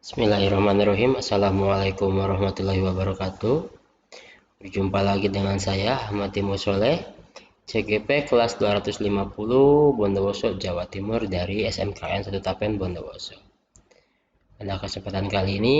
Bismillahirrahmanirrahim. Assalamualaikum warahmatullahi wabarakatuh. Berjumpa lagi dengan saya Ahmad Timur Soleh, CGP kelas 250 Bondowoso, Jawa Timur dari SMKN 1 Tapen Bondowoso. Pada kesempatan kali ini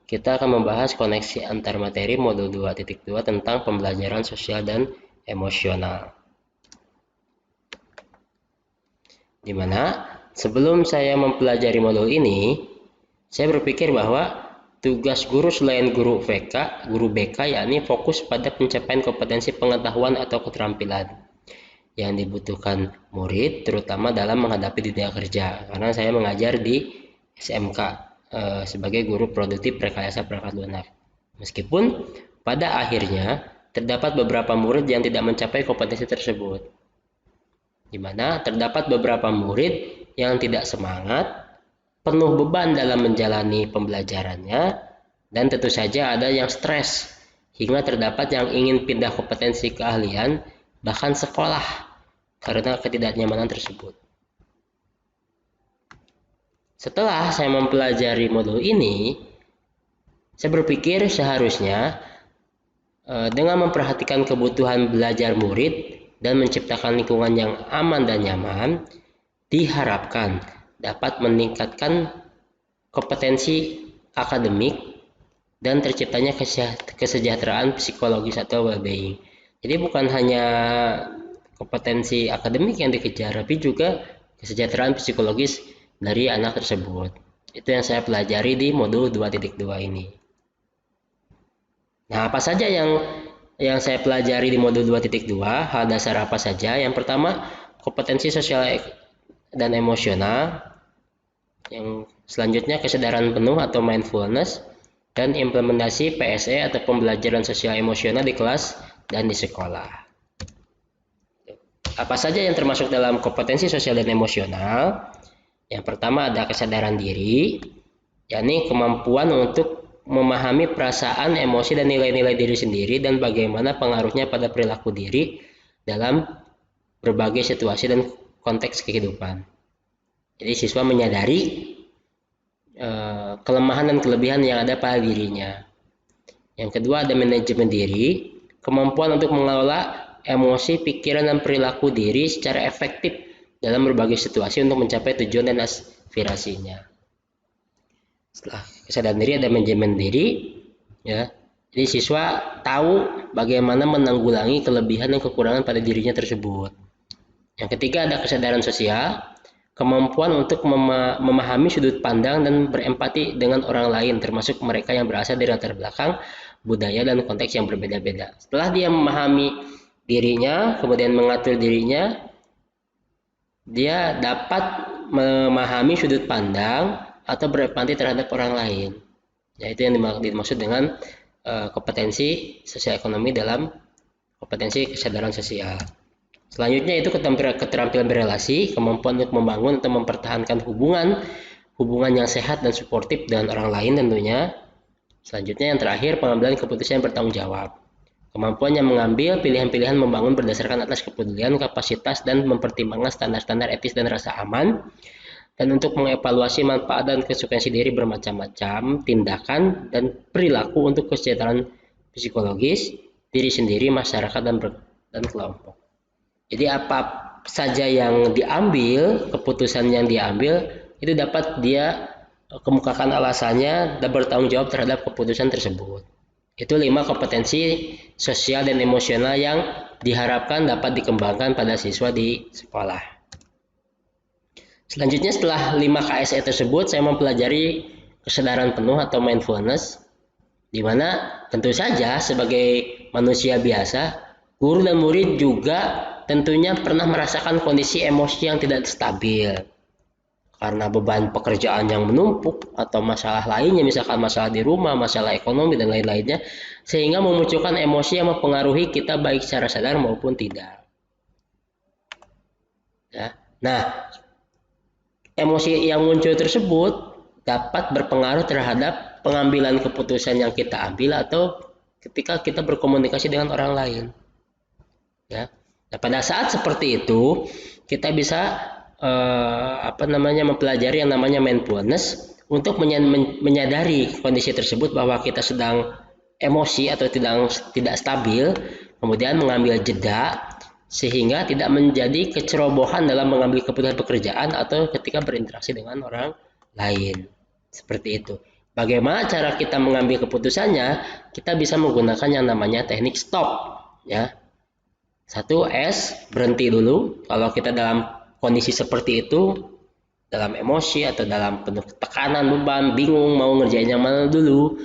kita akan membahas koneksi antar materi modul 2.2 tentang pembelajaran sosial dan emosional. Dimana sebelum saya mempelajari modul ini, saya berpikir bahwa tugas guru selain guru BK yakni fokus pada pencapaian kompetensi pengetahuan atau keterampilan yang dibutuhkan murid, terutama dalam menghadapi dunia kerja. Karena saya mengajar di SMK sebagai guru produktif rekayasa perangkat lunak. Meskipun pada akhirnya terdapat beberapa murid yang tidak mencapai kompetensi tersebut, di mana terdapat beberapa murid yang tidak semangat, penuh beban dalam menjalani pembelajarannya, dan tentu saja ada yang stres hingga terdapat yang ingin pindah kompetensi keahlian bahkan sekolah karena ketidaknyamanan tersebut. Setelah saya mempelajari modul ini, saya berpikir seharusnya dengan memperhatikan kebutuhan belajar murid dan menciptakan lingkungan yang aman dan nyaman, diharapkan dapat meningkatkan kompetensi akademik dan terciptanya kesejahteraan psikologis atau well-being. Jadi bukan hanya kompetensi akademik yang dikejar, tapi juga kesejahteraan psikologis dari anak tersebut. Itu yang saya pelajari di modul 2.2 ini. Nah, apa saja yang saya pelajari di modul 2.2? Hal dasar apa saja? Yang pertama, kompetensi sosial dan emosional. Yang selanjutnya kesadaran penuh atau mindfulness, dan implementasi PSE atau pembelajaran sosial emosional di kelas dan di sekolah. Apa saja yang termasuk dalam kompetensi sosial dan emosional? Yang pertama ada kesadaran diri, yakni kemampuan untuk memahami perasaan, emosi, dan nilai-nilai diri sendiri dan bagaimana pengaruhnya pada perilaku diri dalam berbagai situasi dan konteks kehidupan. Jadi siswa menyadari kelemahan dan kelebihan yang ada pada dirinya. Yang kedua ada manajemen diri, kemampuan untuk mengelola emosi, pikiran, dan perilaku diri secara efektif dalam berbagai situasi untuk mencapai tujuan dan aspirasinya. Setelah kesadaran diri ada manajemen diri, ya. Jadi siswa tahu bagaimana menanggulangi kelebihan dan kekurangan pada dirinya tersebut. Yang ketiga ada kesadaran sosial, kemampuan untuk memahami sudut pandang dan berempati dengan orang lain, termasuk mereka yang berasal dari latar belakang, budaya, dan konteks yang berbeda-beda. Setelah dia memahami dirinya, kemudian mengatur dirinya, dia dapat memahami sudut pandang atau berempati terhadap orang lain. Yaitu yang dimaksud dengan kompetensi sosial ekonomi dalam kompetensi kesadaran sosial. Selanjutnya itu keterampilan berelasi, kemampuan untuk membangun atau mempertahankan hubungan yang sehat dan suportif dengan orang lain tentunya. Selanjutnya yang terakhir pengambilan keputusan yang bertanggung jawab, kemampuan yang mengambil pilihan-pilihan membangun berdasarkan atas kepedulian, kapasitas, dan mempertimbangkan standar-standar etis dan rasa aman, dan untuk mengevaluasi manfaat dan konsekuensi diri bermacam-macam tindakan dan perilaku untuk kesejahteraan psikologis diri sendiri, masyarakat, dan kelompok. Jadi apa saja yang diambil, keputusan yang diambil itu dapat dia kemukakan alasannya dan bertanggung jawab terhadap keputusan tersebut. Itu 5 kompetensi sosial dan emosional yang diharapkan dapat dikembangkan pada siswa di sekolah. Selanjutnya setelah 5 KSE tersebut saya mempelajari kesadaran penuh atau mindfulness, di mana tentu saja sebagai manusia biasa, guru dan murid juga tentunya pernah merasakan kondisi emosi yang tidak stabil karena beban pekerjaan yang menumpuk atau masalah lainnya, misalkan masalah di rumah, masalah ekonomi, dan lain-lainnya, sehingga memunculkan emosi yang mempengaruhi kita baik secara sadar maupun tidak. Ya. Nah, emosi yang muncul tersebut dapat berpengaruh terhadap pengambilan keputusan yang kita ambil atau ketika kita berkomunikasi dengan orang lain. Ya. Nah, pada saat seperti itu kita bisa mempelajari yang namanya mindfulness untuk menyadari kondisi tersebut bahwa kita sedang emosi atau tidak stabil, kemudian mengambil jeda sehingga tidak menjadi kecerobohan dalam mengambil keputusan pekerjaan atau ketika berinteraksi dengan orang lain. Seperti itu. Bagaimana cara kita mengambil keputusannya? Kita bisa menggunakan yang namanya teknik stop, ya. 1S, berhenti dulu. Kalau kita dalam kondisi seperti itu, dalam emosi atau dalam penuh tekanan, beban, bingung mau ngerjain yang mana dulu,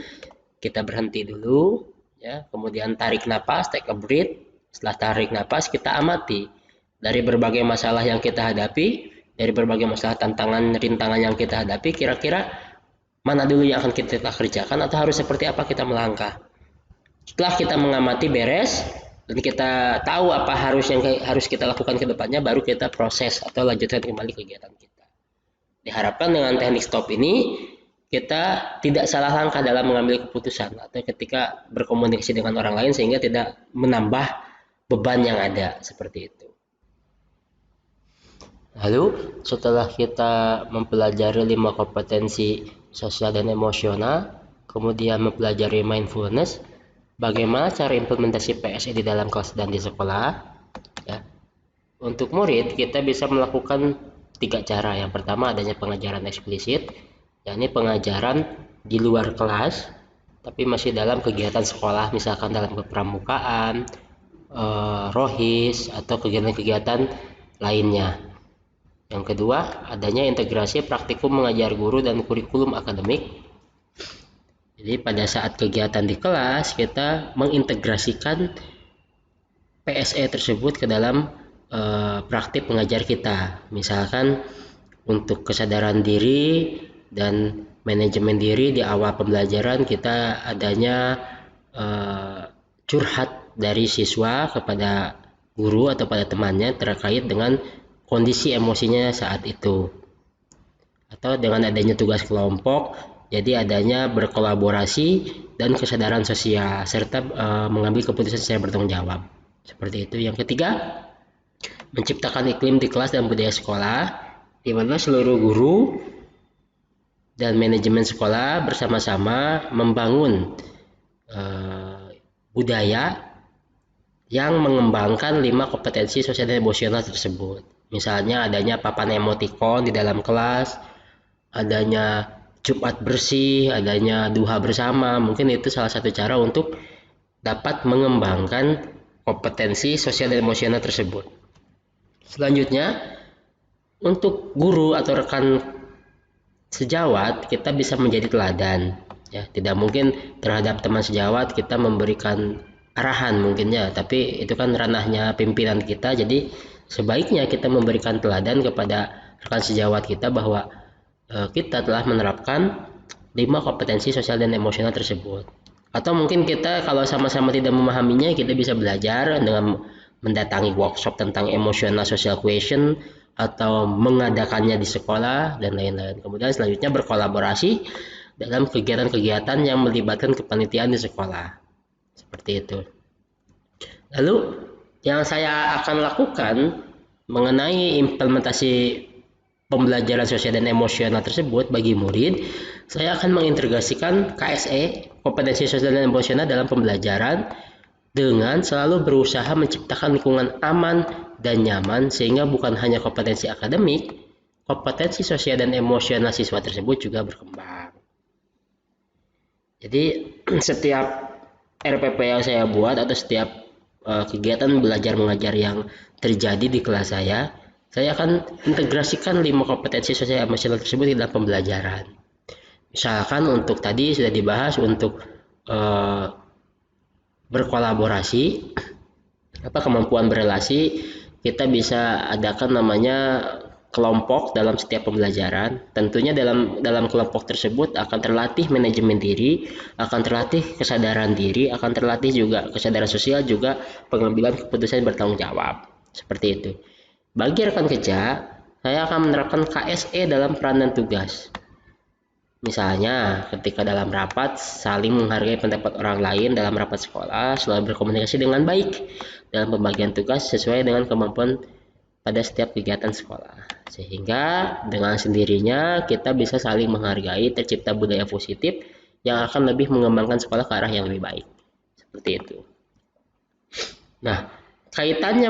kita berhenti dulu, ya. Kemudian tarik napas, take a breath. Setelah tarik napas, kita amati dari berbagai masalah yang kita hadapi, dari berbagai masalah tantangan, rintangan yang kita hadapi, kira-kira mana dulu yang akan kita kerjakan atau harus seperti apa kita melangkah. Setelah kita mengamati beres dan kita tahu apa yang harus kita lakukan ke depannya, baru kita proses atau lanjutkan kembali kegiatan kita. Diharapkan dengan teknik stop ini kita tidak salah langkah dalam mengambil keputusan atau ketika berkomunikasi dengan orang lain sehingga tidak menambah beban yang ada, seperti itu. Lalu setelah kita mempelajari 5 kompetensi sosial dan emosional, kemudian mempelajari mindfulness, bagaimana cara implementasi PSE di dalam kelas dan di sekolah? Ya. Untuk murid, kita bisa melakukan 3 cara. Yang pertama adanya pengajaran eksplisit, yakni pengajaran di luar kelas, tapi masih dalam kegiatan sekolah, misalkan dalam kepramukaan, rohis, atau kegiatan-kegiatan lainnya. Yang kedua, adanya integrasi praktikum mengajar guru dan kurikulum akademik. Jadi pada saat kegiatan di kelas, kita mengintegrasikan PSE tersebut ke dalam praktik mengajar kita. Misalkan untuk kesadaran diri dan manajemen diri, di awal pembelajaran kita adanya curhat dari siswa kepada guru atau pada temannya terkait dengan kondisi emosinya saat itu, atau dengan adanya tugas kelompok, jadi adanya berkolaborasi dan kesadaran sosial serta mengambil keputusan secara bertanggung jawab, seperti itu. Yang ketiga, menciptakan iklim di kelas dan budaya sekolah di mana seluruh guru dan manajemen sekolah bersama-sama membangun budaya yang mengembangkan 5 kompetensi sosial dan emosional tersebut. Misalnya adanya papan emotikon di dalam kelas, adanya Jumat bersih, adanya duha bersama. Mungkin itu salah satu cara untuk dapat mengembangkan kompetensi sosial dan emosional tersebut. Selanjutnya, untuk guru atau rekan sejawat, kita bisa menjadi teladan. Ya, tidak mungkin terhadap teman sejawat kita memberikan arahan mungkinnya, tapi itu kan ranahnya pimpinan kita. Jadi sebaiknya kita memberikan teladan kepada rekan sejawat kita bahwa kita telah menerapkan 5 kompetensi sosial dan emosional tersebut. Atau mungkin kita kalau sama-sama tidak memahaminya, kita bisa belajar dengan mendatangi workshop tentang emotional social question atau mengadakannya di sekolah dan lain-lain. Kemudian selanjutnya berkolaborasi dalam kegiatan-kegiatan yang melibatkan kepanitiaan di sekolah. Seperti itu. Lalu yang saya akan lakukan mengenai implementasi pembelajaran sosial dan emosional tersebut bagi murid, saya akan mengintegrasikan KSE, kompetensi sosial dan emosional dalam pembelajaran dengan selalu berusaha menciptakan lingkungan aman dan nyaman sehingga bukan hanya kompetensi akademik, kompetensi sosial dan emosional siswa tersebut juga berkembang. Jadi setiap RPP yang saya buat atau setiap kegiatan belajar mengajar yang terjadi di kelas saya akan integrasikan 5 kompetensi sosial emosional tersebut di dalam pembelajaran. Misalkan untuk tadi sudah dibahas untuk berkolaborasi, kemampuan berrelasi, kita bisa adakan namanya kelompok dalam setiap pembelajaran. Tentunya dalam kelompok tersebut akan terlatih manajemen diri, akan terlatih kesadaran diri, akan terlatih juga kesadaran sosial, juga pengambilan keputusan bertanggung jawab. Seperti itu. Bagi rekan kerja, saya akan menerapkan KSE dalam peran dan tugas. Misalnya, ketika dalam rapat, saling menghargai pendapat orang lain dalam rapat sekolah, selalu berkomunikasi dengan baik dalam pembagian tugas sesuai dengan kemampuan pada setiap kegiatan sekolah. Sehingga dengan sendirinya kita bisa saling menghargai, tercipta budaya positif yang akan lebih mengembangkan sekolah ke arah yang lebih baik. Seperti itu. Nah, kaitannya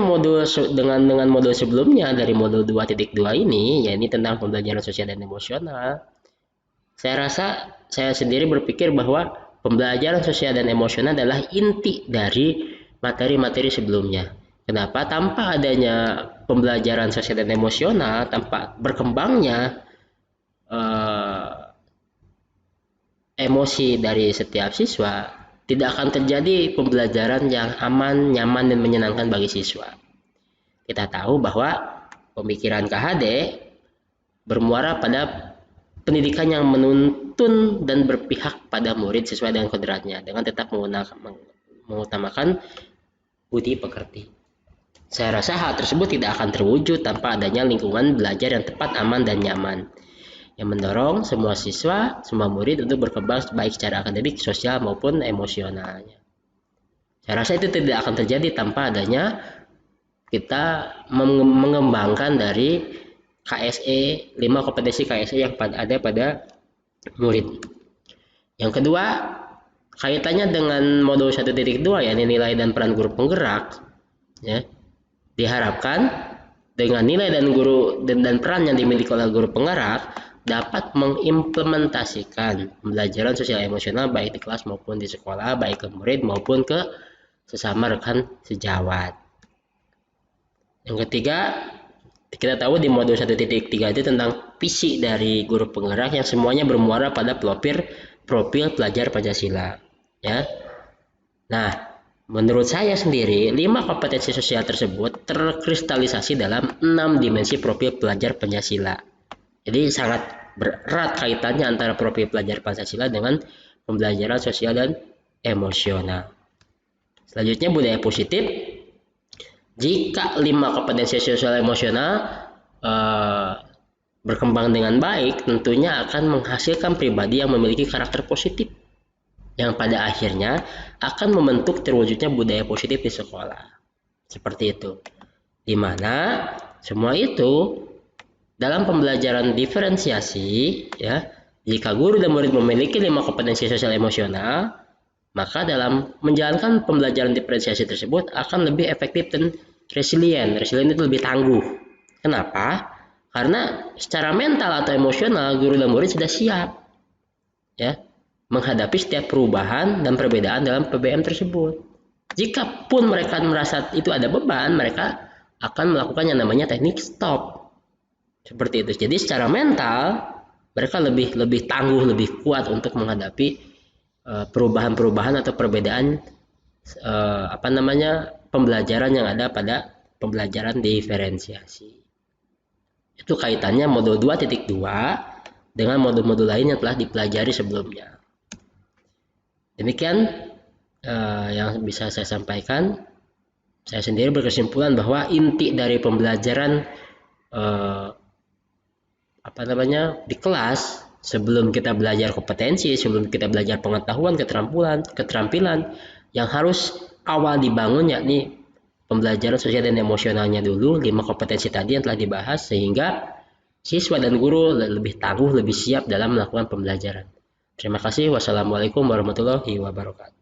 dengan modul sebelumnya dari modul 2.2 ini, yakni tentang pembelajaran sosial dan emosional. Saya rasa saya sendiri berpikir bahwa pembelajaran sosial dan emosional adalah inti dari materi-materi sebelumnya. Kenapa? Tanpa adanya pembelajaran sosial dan emosional, tanpa berkembangnya emosi dari setiap siswa, tidak akan terjadi pembelajaran yang aman, nyaman, dan menyenangkan bagi siswa. Kita tahu bahwa pemikiran KHD bermuara pada pendidikan yang menuntun dan berpihak pada murid sesuai dengan kodratnya dengan tetap mengutamakan budi pekerti. Saya rasa hal tersebut tidak akan terwujud tanpa adanya lingkungan belajar yang tepat, aman, dan nyaman yang mendorong semua siswa, semua murid untuk berkembang baik secara akademik, sosial, maupun emosionalnya. Saya rasa itu tidak akan terjadi tanpa adanya kita mengembangkan dari KSE, 5 kompetensi KSE yang ada pada murid. Yang kedua, kaitannya dengan modul 1.2 yakni nilai dan peran guru penggerak, ya. Diharapkan dengan nilai dan peran yang dimiliki oleh guru penggerak dapat mengimplementasikan pembelajaran sosial emosional baik di kelas maupun di sekolah, baik ke murid maupun ke sesama rekan sejawat. Yang ketiga, kita tahu di modul 1.3 itu tentang visi dari guru penggerak yang semuanya bermuara pada profil pelajar Pancasila. Ya. Nah, menurut saya sendiri, 5 kompetensi sosial tersebut terkristalisasi dalam 6 dimensi profil pelajar Pancasila. Jadi sangat berat kaitannya antara profil pelajar Pancasila dengan pembelajaran sosial dan emosional. Selanjutnya, budaya positif. Jika 5 kompetensi sosial emosional berkembang dengan baik, tentunya akan menghasilkan pribadi yang memiliki karakter positif yang pada akhirnya akan membentuk terwujudnya budaya positif di sekolah. Seperti itu. Di mana semua itu dalam pembelajaran diferensiasi, ya, jika guru dan murid memiliki 5 kompetensi sosial emosional, maka dalam menjalankan pembelajaran diferensiasi tersebut akan lebih efektif dan resilient. Resilient itu lebih tangguh. Kenapa? Karena secara mental atau emosional guru dan murid sudah siap, ya, menghadapi setiap perubahan dan perbedaan dalam PBM tersebut. Jika pun mereka merasa itu ada beban, mereka akan melakukan yang namanya teknik stop. Seperti itu. Jadi secara mental mereka lebih tangguh, lebih kuat untuk menghadapi perubahan-perubahan atau perbedaan pembelajaran yang ada pada pembelajaran diferensiasi. Itu kaitannya modul 2.2 dengan modul-modul lain yang telah dipelajari sebelumnya. Demikian yang bisa saya sampaikan. Saya sendiri berkesimpulan bahwa inti dari pembelajaran di kelas, sebelum kita belajar kompetensi, sebelum kita belajar pengetahuan, keterampilan yang harus awal dibangun, yakni pembelajaran sosial dan emosionalnya dulu, 5 kompetensi tadi yang telah dibahas, sehingga siswa dan guru lebih tangguh, lebih siap dalam melakukan pembelajaran. Terima kasih. Wassalamualaikum warahmatullahi wabarakatuh.